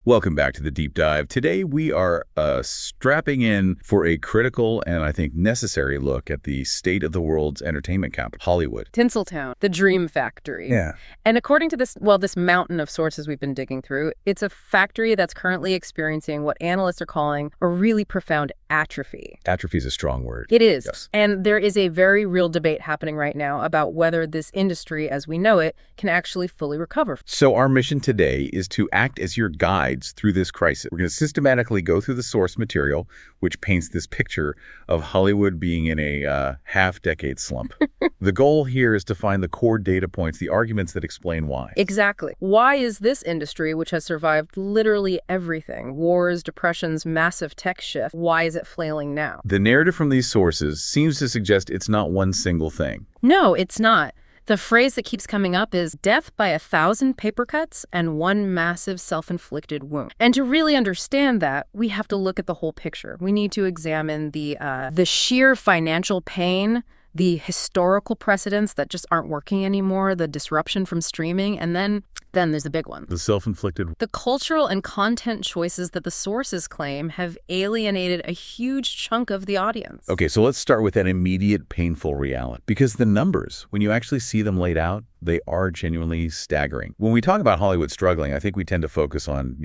Welcome back to the Deep Dive. Today we are strapping in for a critical and I think necessary look at the state of the world's entertainment capital, Hollywood. Tinseltown, the dream factory. Yeah. And according to this mountain of sources we've been digging through, it's a factory that's currently experiencing what analysts are calling a really profound atrophy. Atrophy is a strong word. It is. Yes. And there is a very real debate happening right now about whether this industry, as we know it, can actually fully recover. So our mission today is to act as your guides through this crisis. We're going to systematically go through the source material, which paints this picture of Hollywood being in a half-decade slump. The goal here is to find the core data points, the arguments that explain why. Exactly. Why is this industry, which has survived literally everything, wars, depressions, massive tech shift, why is it flailing now? The narrative from these sources seems to suggest it's not one single thing. No, it's not. The phrase that keeps coming up is death by 1,000 paper cuts and one massive self-inflicted wound. And to really understand that, we have to look at the whole picture. We need to examine the sheer financial pain, the historical precedents that just aren't working anymore, the disruption from streaming, and then there's the big one. The self-inflicted. The cultural and content choices that the sources claim have alienated a huge chunk of the audience. Okay, so let's start with that immediate painful reality. Because the numbers, when you actually see them laid out, they are genuinely staggering. When we talk about Hollywood struggling, I think we tend to focus on,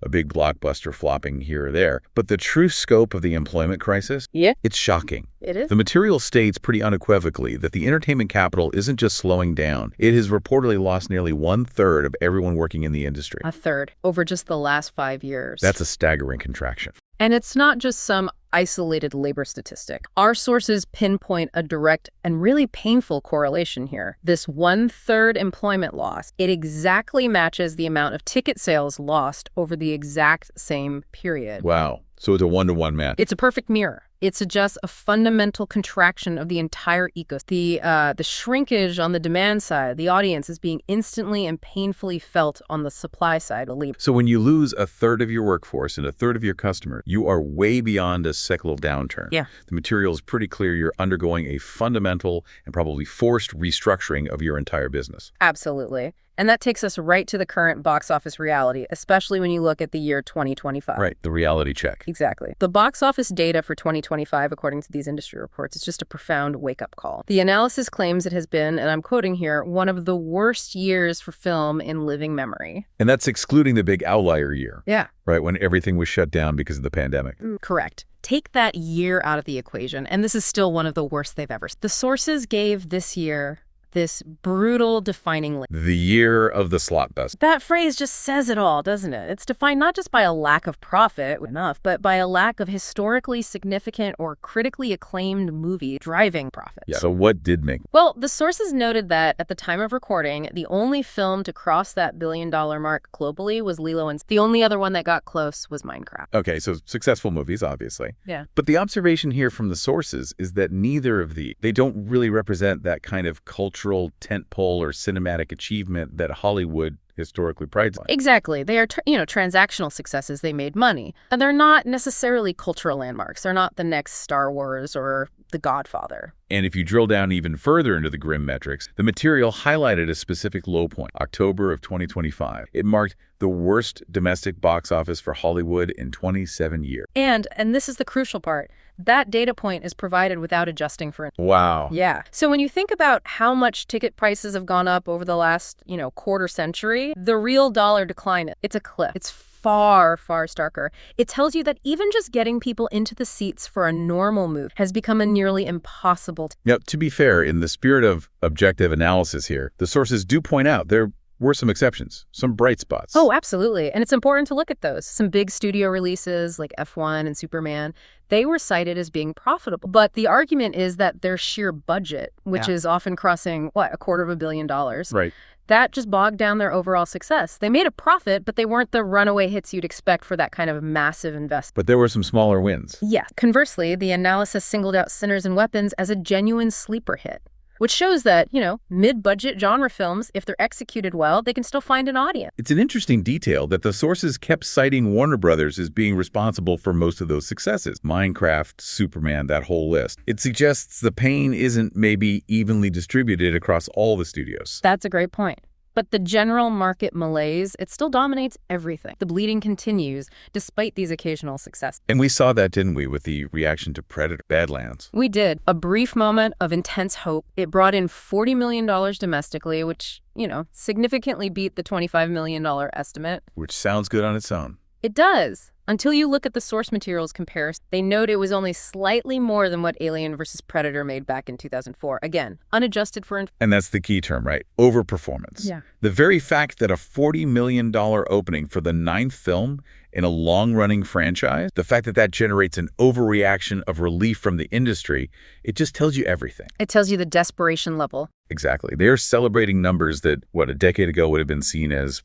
a big blockbuster flopping here or there. But the true scope of the employment crisis, it's shocking. It is. The material states pretty unequivocally that the entertainment capital isn't just slowing down. It has reportedly lost nearly 1/3 of everyone working in the industry. A third over just the last 5 years. That's a staggering contraction. And it's not just some isolated labor statistic. Our sources pinpoint a direct and really painful correlation here. This 1/3 employment loss, it exactly matches the amount of ticket sales lost over the exact same period. Wow. So it's a one-to-one match. It's a perfect mirror. It suggests a fundamental contraction of the entire ecosystem. The shrinkage on the demand side, the audience is being instantly and painfully felt on the supply side. So when you lose 1/3 of your workforce and 1/3 of your customer, you are way beyond a cyclical downturn. Yeah. The material is pretty clear you're undergoing a fundamental and probably forced restructuring of your entire business. Absolutely. And that takes us right to the current box office reality, especially when you look at the year 2025. Right, the reality check. Exactly. The box office data for 2025, according to these industry reports, is just a profound wake-up call. The analysis claims it has been, and I'm quoting here, one of the worst years for film in living memory. And that's excluding the big outlier year. Yeah. Right, when everything was shut down because of the pandemic. Correct. Take that year out of the equation, and this is still one of the worst they've ever seen. The sources gave this year this brutal defining link. The year of the slot bust. That phrase just says it all, doesn't it? It's defined not just by a lack of profit, but by a lack of historically significant or critically acclaimed movie driving profits. Yeah. So what did make? Well, the sources noted that at the time of recording, the only film to cross that $1 billion mark globally was Lilo and Stitch. The only other one that got close was Minecraft. Okay, so successful movies, obviously. Yeah. But the observation here from the sources is that neither of they don't really represent that kind of cultural tentpole or cinematic achievement that Hollywood historically prides on. Exactly. They are, transactional successes. They made money. And they're not necessarily cultural landmarks. They're not the next Star Wars or The Godfather. And if you drill down even further into the grim metrics, the material highlighted a specific low point, October of 2025. It marked the worst domestic box office for Hollywood in 27 years. And this is the crucial part, that data point is provided without adjusting for it. Wow. Yeah. So when you think about how much ticket prices have gone up over the last, quarter century, the real dollar decline, it's a cliff. It's far, far starker. It tells you that even just getting people into the seats for a normal movie has become a nearly impossible. Now, to be fair, in the spirit of objective analysis here, the sources do point out there were some exceptions, some bright spots. Oh, absolutely. And it's important to look at those. Some big studio releases like F1 and Superman, they were cited as being profitable. But the argument is that their sheer budget, which is often crossing, $250 million. Right. That just bogged down their overall success. They made a profit, but they weren't the runaway hits you'd expect for that kind of massive investment. But there were some smaller wins. Yeah. Conversely, the analysis singled out Sinners and Weapons as a genuine sleeper hit, which shows that, mid-budget genre films, if they're executed well, they can still find an audience. It's an interesting detail that the sources kept citing Warner Brothers as being responsible for most of those successes. Minecraft, Superman, that whole list. It suggests the pain isn't maybe evenly distributed across all the studios. That's a great point. But the general market malaise, it still dominates everything. The bleeding continues despite these occasional successes. And we saw that, didn't we, with the reaction to Predator Badlands? We did. A brief moment of intense hope. It brought in $40 million domestically, which, significantly beat the $25 million estimate. Which sounds good on its own. It does. Until you look at the source materials comparison, they note it was only slightly more than what Alien vs. Predator made back in 2004. Again, unadjusted for... And that's the key term, right? Overperformance. Yeah. The very fact that a $40 million opening for the 9th film in a long-running franchise, the fact that that generates an overreaction of relief from the industry, it just tells you everything. It tells you the desperation level. Exactly. They're celebrating numbers that, a decade ago would have been seen as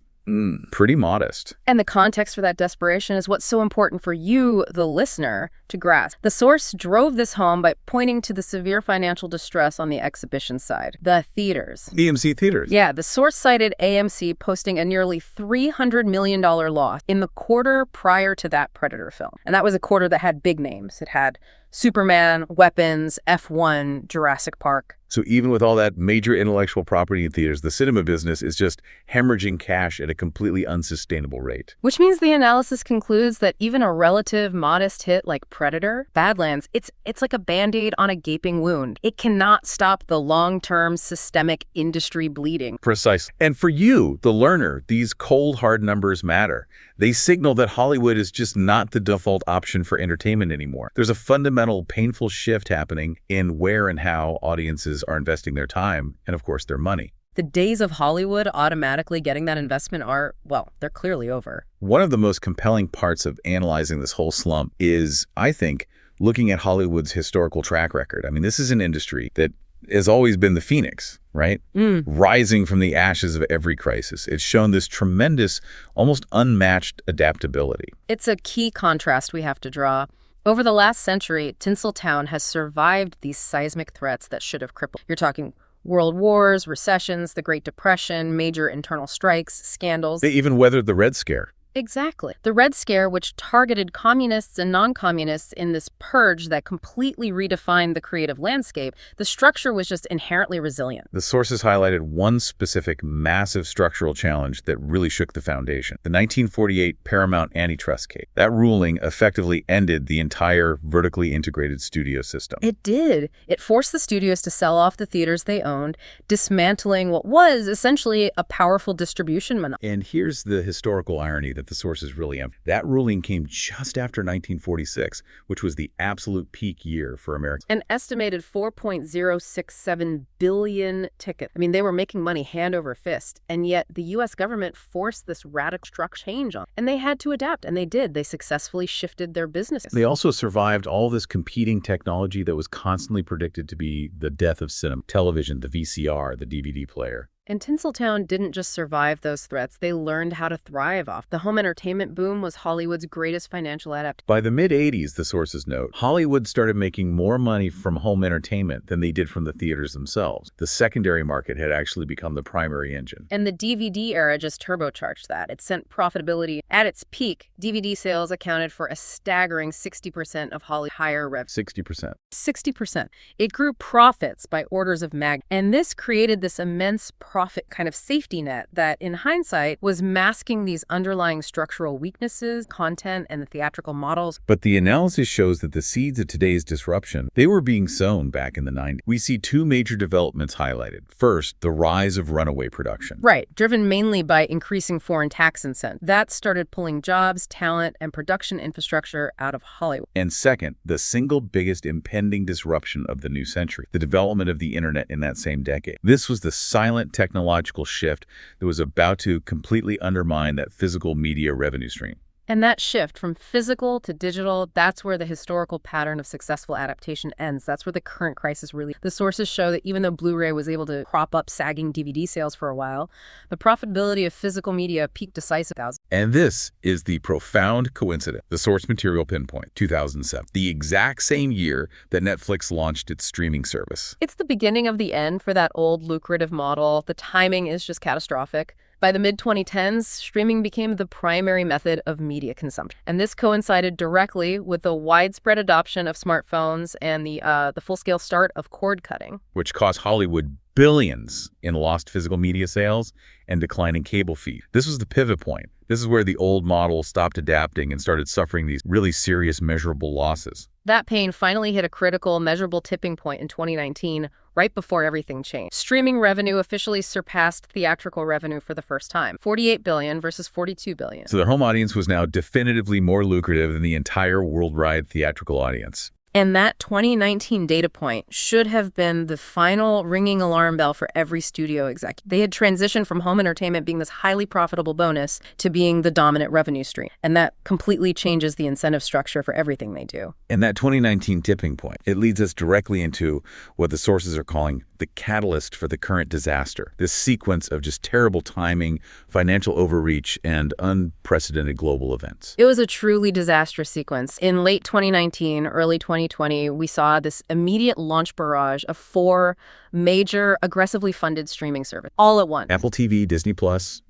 pretty modest. And the context for that desperation is what's so important for you, the listener, to grasp. The source drove this home by pointing to the severe financial distress on the exhibition side, the theaters. AMC theaters. Yeah, the source cited AMC posting a nearly $300 million loss in the quarter prior to that Predator film. And that was a quarter that had big names. It had Superman, Weapons, F1, Jurassic Park. So even with all that major intellectual property in theaters, the cinema business is just hemorrhaging cash at a completely unsustainable rate. Which means the analysis concludes that even a relative modest hit like Predator, Badlands, it's like a Band-Aid on a gaping wound. It cannot stop the long-term systemic industry bleeding. Precisely. And for you, the learner, these cold, hard numbers matter. They signal that Hollywood is just not the default option for entertainment anymore. There's a fundamental, painful shift happening in where and how audiences are investing their time and, of course, their money. The days of Hollywood automatically getting that investment are, well, they're clearly over. One of the most compelling parts of analyzing this whole slump is, I think, looking at Hollywood's historical track record. I mean, this is an industry that has always been the phoenix, right? Rising from the ashes of every crisis. It's shown this tremendous, almost unmatched adaptability. It's a key contrast we have to draw. Over the last century, Tinseltown has survived these seismic threats that should have crippled. You're talking world wars, recessions, the Great Depression, major internal strikes, scandals. They even weathered the Red Scare. Exactly. The Red Scare, which targeted communists and non-communists in this purge that completely redefined the creative landscape, the structure was just inherently resilient. The sources highlighted one specific massive structural challenge that really shook the foundation: the 1948 Paramount antitrust case. That ruling effectively ended the entire vertically integrated studio system. It did. It forced the studios to sell off the theaters they owned, dismantling what was essentially a powerful distribution monopoly. And here's the historical irony that the sources really emphasize. That ruling came just after 1946, which was the absolute peak year for America. An estimated 4.067 billion tickets. I mean, they were making money hand over fist, and yet the U.S. government forced this radical structure change on, and they had to adapt, and they did. They successfully shifted their business. They also survived all this competing technology that was constantly predicted to be the death of cinema: television, the VCR, the DVD player. And Tinseltown didn't just survive those threats, they learned how to thrive off. The home entertainment boom was Hollywood's greatest financial adaptation. By the mid-'80s, the sources note, Hollywood started making more money from home entertainment than they did from the theaters themselves. The secondary market had actually become the primary engine. And the DVD era just turbocharged that. It sent profitability. At its peak, DVD sales accounted for a staggering 60% of Hollywood's higher revenue. 60%. 60%. It grew profits by orders of magnitude. And this created this immense profit kind of safety net that, in hindsight, was masking these underlying structural weaknesses, content, and the theatrical models. But the analysis shows that the seeds of today's disruption, they were being sown back in the 90s. We see two major developments highlighted. First, the rise of runaway production. Right, driven mainly by increasing foreign tax incentives. That started pulling jobs, talent, and production infrastructure out of Hollywood. And second, the single biggest impending disruption of the new century, the development of the internet in that same decade. This was the silent technological shift that was about to completely undermine that physical media revenue stream. And that shift from physical to digital, that's where the historical pattern of successful adaptation ends. That's where the current crisis really... The sources show that even though Blu-ray was able to prop up sagging DVD sales for a while, the profitability of physical media peaked decisively. And this is the profound coincidence. The source material pinpoint, 2007, the exact same year that Netflix launched its streaming service. It's the beginning of the end for that old lucrative model. The timing is just catastrophic. By the mid-2010s, streaming became the primary method of media consumption. And this coincided directly with the widespread adoption of smartphones and the full-scale start of cord cutting. Which cost Hollywood billions in lost physical media sales and declining cable feed. This was the pivot point. This is where the old model stopped adapting and started suffering these really serious measurable losses. That pain finally hit a critical, measurable tipping point in 2019, right before everything changed. Streaming revenue officially surpassed theatrical revenue for the first time, $48 billion versus $42 billion. So the home audience was now definitively more lucrative than the entire worldwide theatrical audience. And that 2019 data point should have been the final ringing alarm bell for every studio executive. They had transitioned from home entertainment being this highly profitable bonus to being the dominant revenue stream. And that completely changes the incentive structure for everything they do. And that 2019 tipping point, it leads us directly into what the sources are calling the catalyst for the current disaster. This sequence of just terrible timing, financial overreach, and unprecedented global events. It was a truly disastrous sequence. In late 2019, early 2020, we saw this immediate launch barrage of 4 major, aggressively funded streaming services, all at once. Apple TV, Disney+,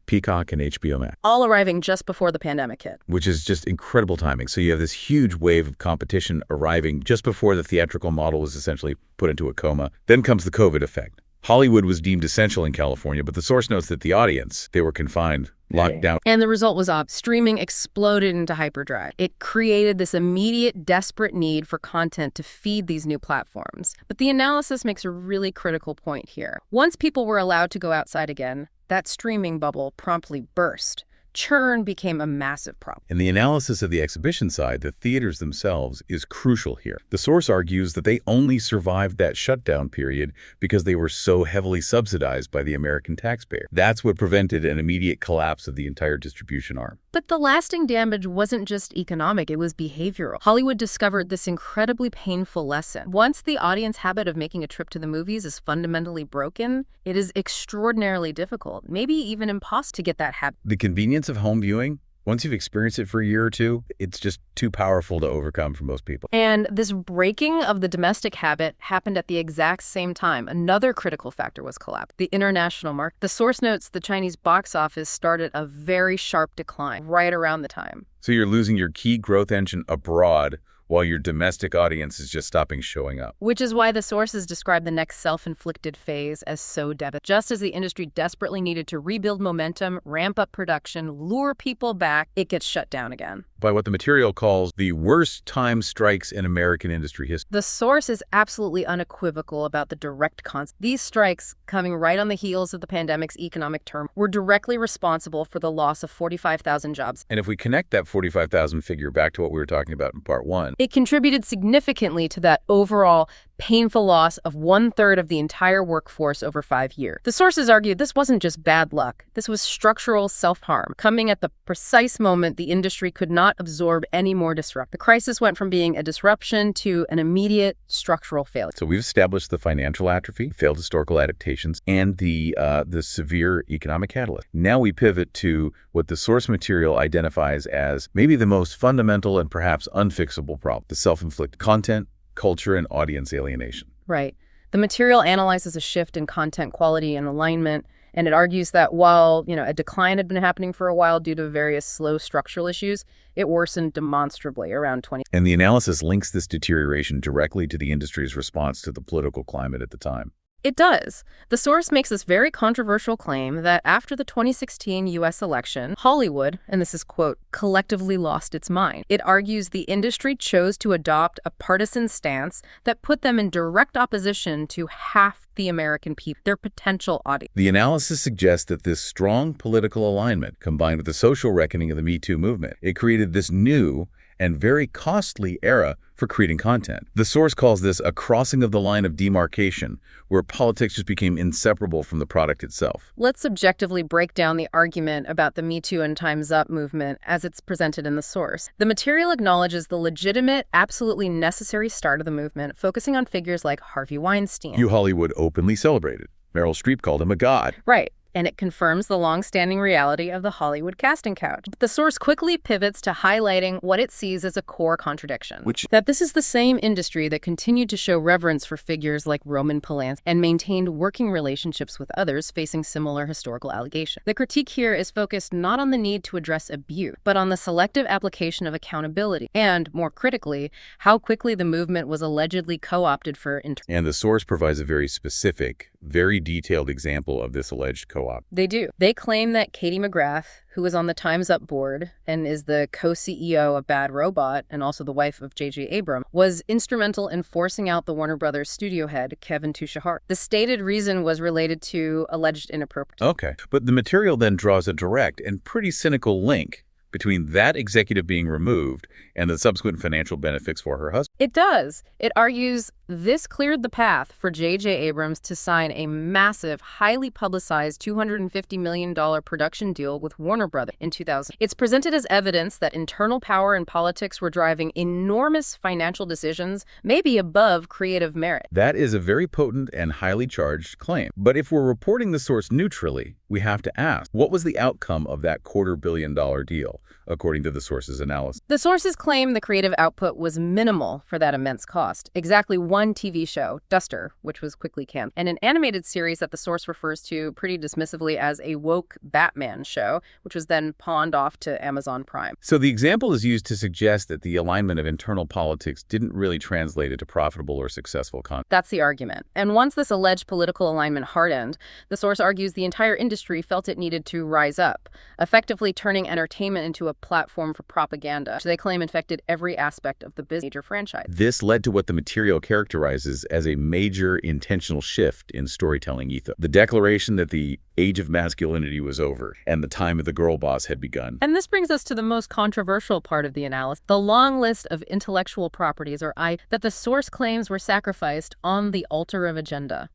Peacock, and HBO Max. All arriving just before the pandemic hit. Which is just incredible timing. So you have this huge wave of competition arriving just before the theatrical model was essentially put into a coma. Then comes the COVID effect. Hollywood was deemed essential in California, but the source notes that the audience, they were confined, locked down. And the result was streaming exploded into hyperdrive. It created this immediate, desperate need for content to feed these new platforms. But the analysis makes a really critical point here. Once people were allowed to go outside again, that streaming bubble promptly burst. Churn became a massive problem. In the analysis of the exhibition side, the theaters themselves is crucial here. The source argues that they only survived that shutdown period because they were so heavily subsidized by the American taxpayer. That's what prevented an immediate collapse of the entire distribution arm. But the lasting damage wasn't just economic, it was behavioral. Hollywood discovered this incredibly painful lesson. Once the audience habit of making a trip to the movies is fundamentally broken, it is extraordinarily difficult, maybe even impossible to get that habit. The convenience of home viewing, once you've experienced it for a year or two, it's just too powerful to overcome for most people. And this breaking of the domestic habit happened at the exact same time. Another critical factor was collapse, the international market. The source notes the Chinese box office started a very sharp decline right around the time. So you're losing your key growth engine abroad while your domestic audience is just stopping showing up. Which is why the sources describe the next self-inflicted phase as so devastating. Just as the industry desperately needed to rebuild momentum, ramp up production, lure people back, it gets shut down again. By what the material calls the worst time strikes in American industry history. The source is absolutely unequivocal about the direct consequences. These strikes, coming right on the heels of the pandemic's economic turmoil, were directly responsible for the loss of 45,000 jobs. And if we connect that 45,000 figure back to what we were talking about in part 1, it contributed significantly to that overall painful loss of 1/3 of the entire workforce over 5 years. The sources argued this wasn't just bad luck. This was structural self-harm, coming at the precise moment the industry could not absorb any more disruption. The crisis went from being a disruption to an immediate structural failure. So we've established the financial atrophy, failed historical adaptations, and the severe economic catalyst. Now we pivot to what the source material identifies as maybe the most fundamental and perhaps unfixable problem, the self-inflicted content, culture, and audience alienation. Right. The material analyzes a shift in content quality and alignment, and it argues that while, a decline had been happening for a while due to various slow structural issues, it worsened demonstrably around 20. And the analysis links this deterioration directly to the industry's response to the political climate at the time. It does. The source makes this very controversial claim that after the 2016 U.S. election, Hollywood, and this is quote, collectively lost its mind. It argues the industry chose to adopt a partisan stance that put them in direct opposition to half the American people, their potential audience. The analysis suggests that this strong political alignment, combined with the social reckoning of the Me Too movement, it created this new and very costly era for creating content. The source calls this a crossing of the line of demarcation, where politics just became inseparable from the product itself. Let's objectively break down the argument about the Me Too and Time's Up movement as it's presented in the source. The material acknowledges the legitimate, absolutely necessary start of the movement, focusing on figures like Harvey Weinstein. Who Hollywood openly celebrated. Meryl Streep called him a god. Right. And it confirms the long-standing reality of the Hollywood casting couch. But the source quickly pivots to highlighting what it sees as a core contradiction. That this is the same industry that continued to show reverence for figures like Roman Polanski and maintained working relationships with others facing similar historical allegations. The critique here is focused not on the need to address abuse, but on the selective application of accountability, and, more critically, how quickly the movement was allegedly co-opted for And the source provides a very specific, very detailed example of this alleged co-op. They do. They claim that Katie McGrath, who was on the Time's Up board and is the co-CEO of Bad Robot and also the wife of J.J. Abrams, was instrumental in forcing out the Warner Brothers studio head, Kevin Tushihara. The stated reason was related to alleged inappropriate. Okay, but the material then draws a direct and pretty cynical link between that executive being removed and the subsequent financial benefits for her husband. It does. It argues this cleared the path for J.J. Abrams to sign a massive, highly publicized $250 million production deal with Warner Brothers in 2000. It's presented as evidence that internal power and politics were driving enormous financial decisions, maybe above creative merit. That is a very potent and highly charged claim. But if we're reporting the source neutrally, we have to ask, what was the outcome of that $250 million deal, according to the source's analysis? The sources claim the creative output was minimal for that immense cost. Exactly one TV show, Duster, which was quickly canceled, and an animated series that the source refers to pretty dismissively as a woke Batman show, which was then pawned off to Amazon Prime. So the example is used to suggest that the alignment of internal politics didn't really translate into profitable or successful content. That's the argument. And once this alleged political alignment hardened, the source argues the entire industry felt it needed to rise up, effectively turning entertainment into a platform for propaganda, which they claim infected every aspect of the major franchise. This led to what the material characterizes as a major intentional shift in storytelling ethos. The declaration that the age of masculinity was over and the time of the girl boss had begun. And this brings us to the most controversial part of the analysis, the long list of intellectual properties, or IP, that the source claims were sacrificed on the altar of agenda.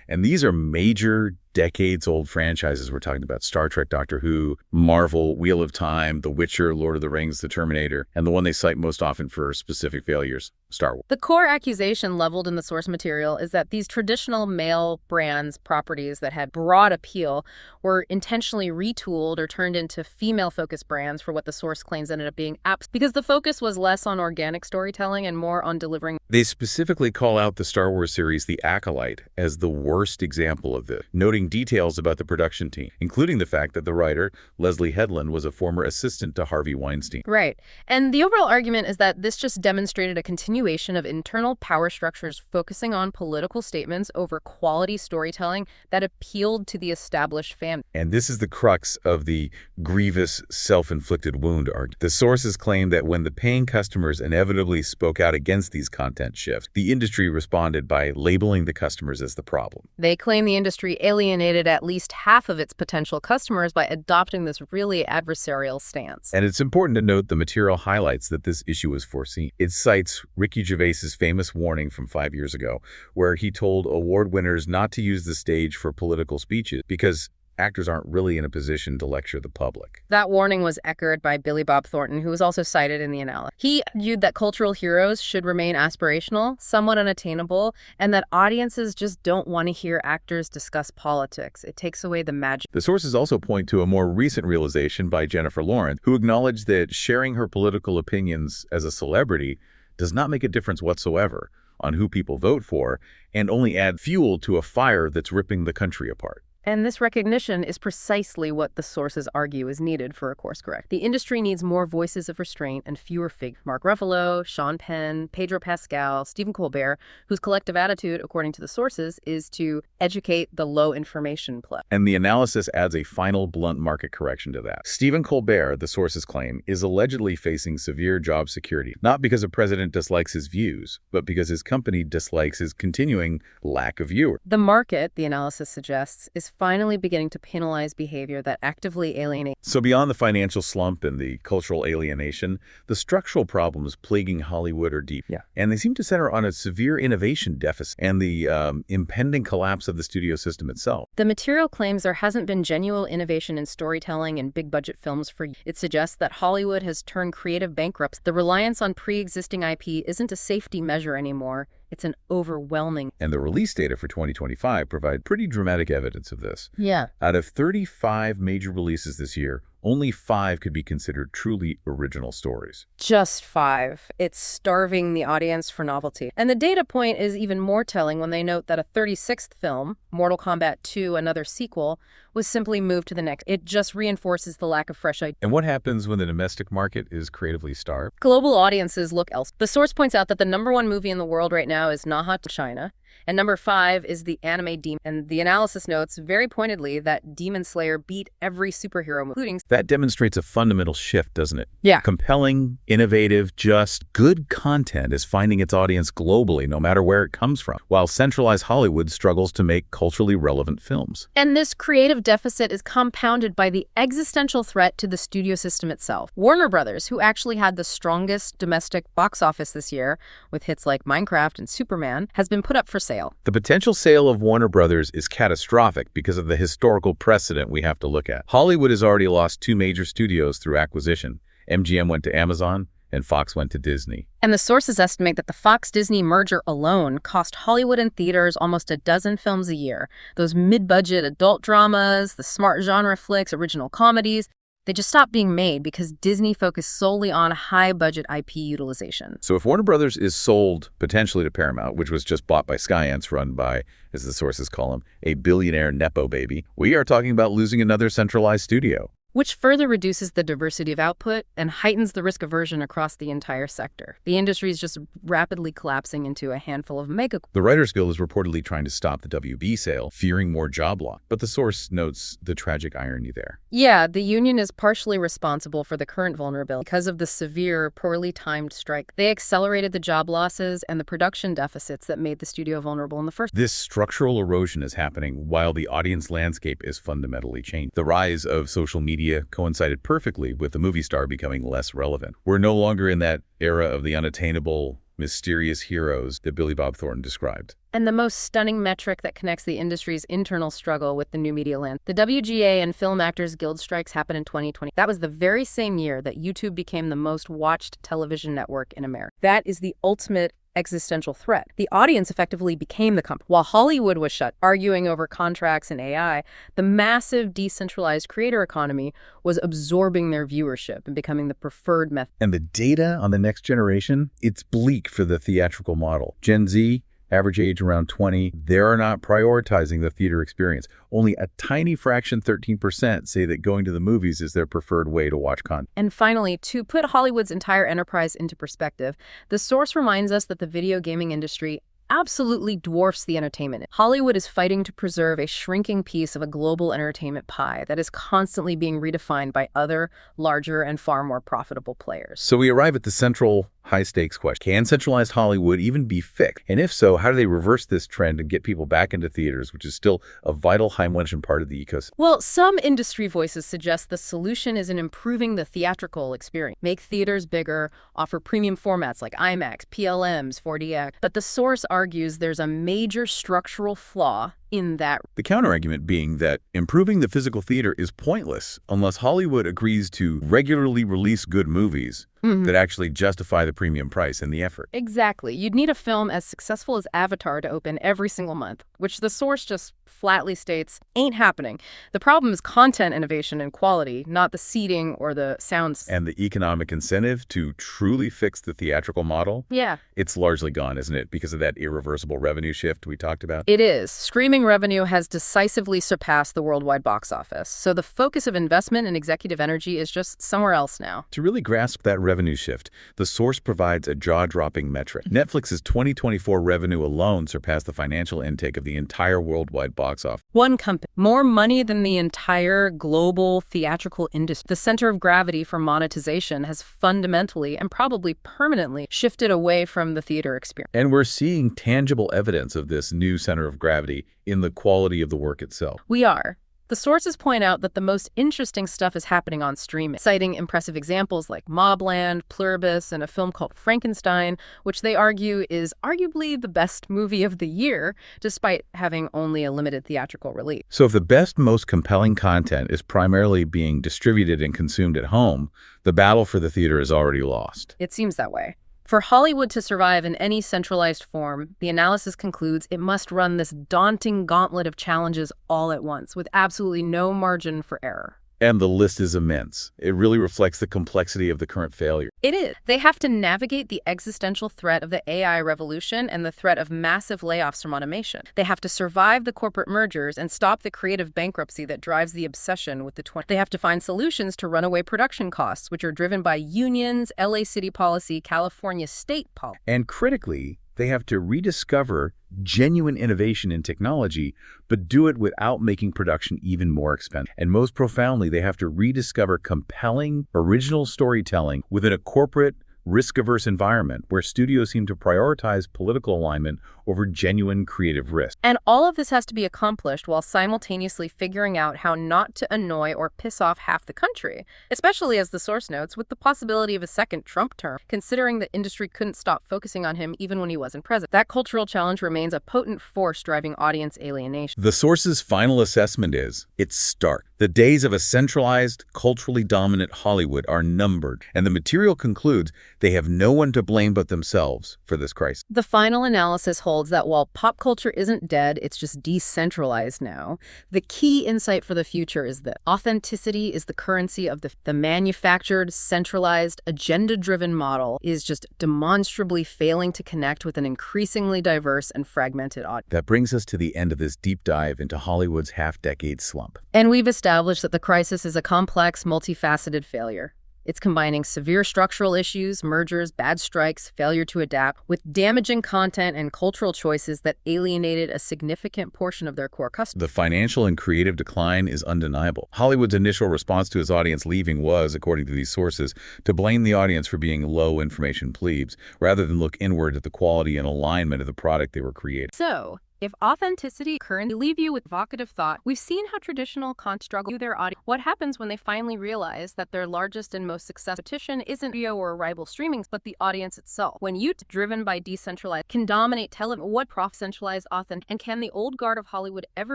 And these are major, decades-old franchises. We're talking about Star Trek, Doctor Who, Marvel, Wheel of Time, The Witcher, Lord of the Rings, The Terminator, and the one they cite most often for specific failures, Star Wars. The core accusation leveled in the source material is that these traditional male brands, properties that had broad appeal, were intentionally retooled or turned into female-focused brands for what the source claims ended up being apps, because the focus was less on organic storytelling and more on delivering. They specifically call out the Star Wars series The Acolyte as the worst example of this, noting details about the production team, including the fact that the writer, Leslie Headland, was a former assistant to Harvey Weinstein. Right. And the overall argument is that this just demonstrated a continuation of internal power structures focusing on political statements over quality storytelling that appealed to the established fan. And this is the crux of the grievous self-inflicted wound argument. The sources claim that when the paying customers inevitably spoke out against these content shifts, the industry responded by labeling the customers as the problem. They claim the industry alienated at least half of its potential customers by adopting this really adversarial stance. And it's important to note the material highlights that this issue was foreseen. It cites Ricky Gervais's famous warning from 5 years ago, where he told award winners not to use the stage for political speeches because actors aren't really in a position to lecture the public. That warning was echoed by Billy Bob Thornton, who was also cited in the analysis. He argued that cultural heroes should remain aspirational, somewhat unattainable, and that audiences just don't want to hear actors discuss politics. It takes away the magic. The sources also point to a more recent realization by Jennifer Lawrence, who acknowledged that sharing her political opinions as a celebrity does not make a difference whatsoever on who people vote for and only add fuel to a fire that's ripping the country apart. And this recognition is precisely what the sources argue is needed for a course correct. The industry needs more voices of restraint and fewer figures. Mark Ruffalo, Sean Penn, Pedro Pascal, Stephen Colbert, whose collective attitude, according to the sources, is to educate the low information pleb. And the analysis adds a final blunt market correction to that. Stephen Colbert, the sources claim, is allegedly facing severe job security, not because a president dislikes his views, but because his company dislikes his continuing lack of viewers. The market, the analysis suggests, is finally beginning to penalize behavior that actively alienates. So beyond the financial slump and the cultural alienation, the structural problems plaguing Hollywood are deep. And they seem to center on a severe innovation deficit and the impending collapse of the studio system itself. The material claims there hasn't been genuine innovation in storytelling and big-budget films for years. It suggests that Hollywood has turned creative bankrupts. The reliance on pre-existing IP isn't a safety measure anymore. It's an overwhelming. And the release data for 2025 provide pretty dramatic evidence of this. Yeah. Out of 35 major releases this year, only 5 could be considered truly original stories. Just 5. It's starving the audience for novelty. And the data point is even more telling when they note that a 36th film, Mortal Kombat 2, another sequel, was simply moved to the next. It just reinforces the lack of fresh ideas. And what happens when the domestic market is creatively starved? Global audiences look elsewhere. The source points out that the #1 movie in the world right now is Naha, China, And number 5 is the anime demon. And the analysis notes very pointedly that Demon Slayer beat every superhero movie, including... That demonstrates a fundamental shift, doesn't it? Yeah. Compelling, innovative, just good content is finding its audience globally, no matter where it comes from, while centralized Hollywood struggles to make culturally relevant films. And this creative deficit is compounded by the existential threat to the studio system itself. Warner Brothers, who actually had the strongest domestic box office this year, with hits like Minecraft and Superman, has been put up for sale. The potential sale of Warner Brothers is catastrophic because of the historical precedent we have to look at. Hollywood has already lost 2 major studios through acquisition. MGM went to Amazon, and Fox went to Disney. And the sources estimate that the Fox-Disney merger alone cost Hollywood and theaters almost a dozen films a year. Those mid-budget adult dramas, the smart genre flicks, original comedies, they just stopped being made because Disney focused solely on high-budget IP utilization. So if Warner Brothers is sold potentially to Paramount, which was just bought by Skyant's, run by, as the sources call him, a billionaire Nepo baby, we are talking about losing another centralized studio. Which further reduces the diversity of output and heightens the risk aversion across the entire sector. The industry is just rapidly collapsing into a handful of mega... The Writers Guild is reportedly trying to stop the WB sale, fearing more job loss. But the source notes the tragic irony there. Yeah, the union is partially responsible for the current vulnerability because of the severe, poorly timed strike. They accelerated the job losses and the production deficits that made the studio vulnerable in the first... This structural erosion is happening while the audience landscape is fundamentally changed. The rise of social media coincided perfectly with the movie star becoming less relevant. We're no longer in that era of the unattainable, mysterious heroes that Billy Bob Thornton described. And the most stunning metric that connects the industry's internal struggle with the new media land. The WGA and Film Actors Guild strikes happened in 2020. That was the very same year that YouTube became the most watched television network in America. That is the ultimate existential threat. The audience effectively became the company. While Hollywood was shut, arguing over contracts and AI, the massive decentralized creator economy was absorbing their viewership and becoming the preferred method. And the data on the next generation, it's bleak for the theatrical model. Gen Z, average age around 20, they're not prioritizing the theater experience. Only a tiny fraction, 13%, say that going to the movies is their preferred way to watch content. And finally, to put Hollywood's entire enterprise into perspective, the source reminds us that the video gaming industry absolutely dwarfs the entertainment. Hollywood is fighting to preserve a shrinking piece of a global entertainment pie that is constantly being redefined by other, larger, and far more profitable players. So we arrive at the central high-stakes question. Can centralized Hollywood even be fixed? And if so, how do they reverse this trend and get people back into theaters, which is still a vital, high-mentioned part of the ecosystem? Well, some industry voices suggest the solution is in improving the theatrical experience. Make theaters bigger, offer premium formats like IMAX, PLMs, 4DX. But the source argues there's a major structural flaw in that. The counterargument being that improving the physical theater is pointless unless Hollywood agrees to regularly release good movies that actually justify the premium price and the effort. Exactly. You'd need a film as successful as Avatar to open every single month, which the source just flatly states ain't happening. The problem is content innovation and quality, not the seating or the sounds. And the economic incentive to truly fix the theatrical model? Yeah. It's largely gone, isn't it? Because of that irreversible revenue shift we talked about? It is. Streaming revenue has decisively surpassed the worldwide box office. So the focus of investment and executive energy is just somewhere else now. To really grasp that revenue shift, the source provides a jaw-dropping metric. Netflix's 2024 revenue alone surpassed the financial intake of the entire worldwide box office. One company. More money than the entire global theatrical industry. The center of gravity for monetization has fundamentally and probably permanently shifted away from the theater experience. And we're seeing tangible evidence of this new center of gravity in the quality of the work itself. We are. The sources point out that the most interesting stuff is happening on streaming, citing impressive examples like Mobland, Pluribus, and a film called Frankenstein, which they argue is arguably the best movie of the year, despite having only a limited theatrical release. So if the best, most compelling content is primarily being distributed and consumed at home, the battle for the theater is already lost. It seems that way. For Hollywood to survive in any centralized form, the analysis concludes it must run this daunting gauntlet of challenges all at once, with absolutely no margin for error. And the list is immense. It really reflects the complexity of the current failure. It is. They have to navigate the existential threat of the AI revolution and the threat of massive layoffs from automation. They have to survive the corporate mergers and stop the creative bankruptcy that drives the obsession with the 20. They have to find solutions to runaway production costs, which are driven by unions, LA city policy, California state policy. And critically, They have to rediscover genuine innovation in technology, but do it without making production even more expensive. And most profoundly, they have to rediscover compelling, original storytelling within a corporate, risk-averse environment where studios seem to prioritize political alignment over genuine creative risk. And all of this has to be accomplished while simultaneously figuring out how not to annoy or piss off half the country, especially as the source notes, with the possibility of a second Trump term, considering the industry couldn't stop focusing on him even when he wasn't president. That cultural challenge remains a potent force driving audience alienation. The source's final assessment is, it's stark. The days of a centralized, culturally dominant Hollywood are numbered, and the material concludes they have no one to blame but themselves for this crisis. The final analysis holds that while pop culture isn't dead, it's just decentralized now. The key insight for the future is that authenticity is the currency of the manufactured, centralized, agenda-driven model is just demonstrably failing to connect with an increasingly diverse and fragmented audience. That brings us to the end of this deep dive into Hollywood's half-decade slump. And we've established that the crisis is a complex, multifaceted failure. It's combining severe structural issues, mergers, bad strikes, failure to adapt, with damaging content and cultural choices that alienated a significant portion of their core customers. The financial and creative decline is undeniable. Hollywood's initial response to his audience leaving was, according to these sources, to blame the audience for being low-information plebes, rather than look inward at the quality and alignment of the product they were creating. So, if authenticity currently leave you with evocative thought, we've seen how traditional cons struggle with their audience. What happens when they finally realize that their largest and most successful petition isn't video or rival streaming, but the audience itself? When YouTube, driven by decentralized, can dominate television, what centralized authentic, and can the old guard of Hollywood ever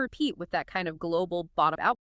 repeat with that kind of global bottom-out?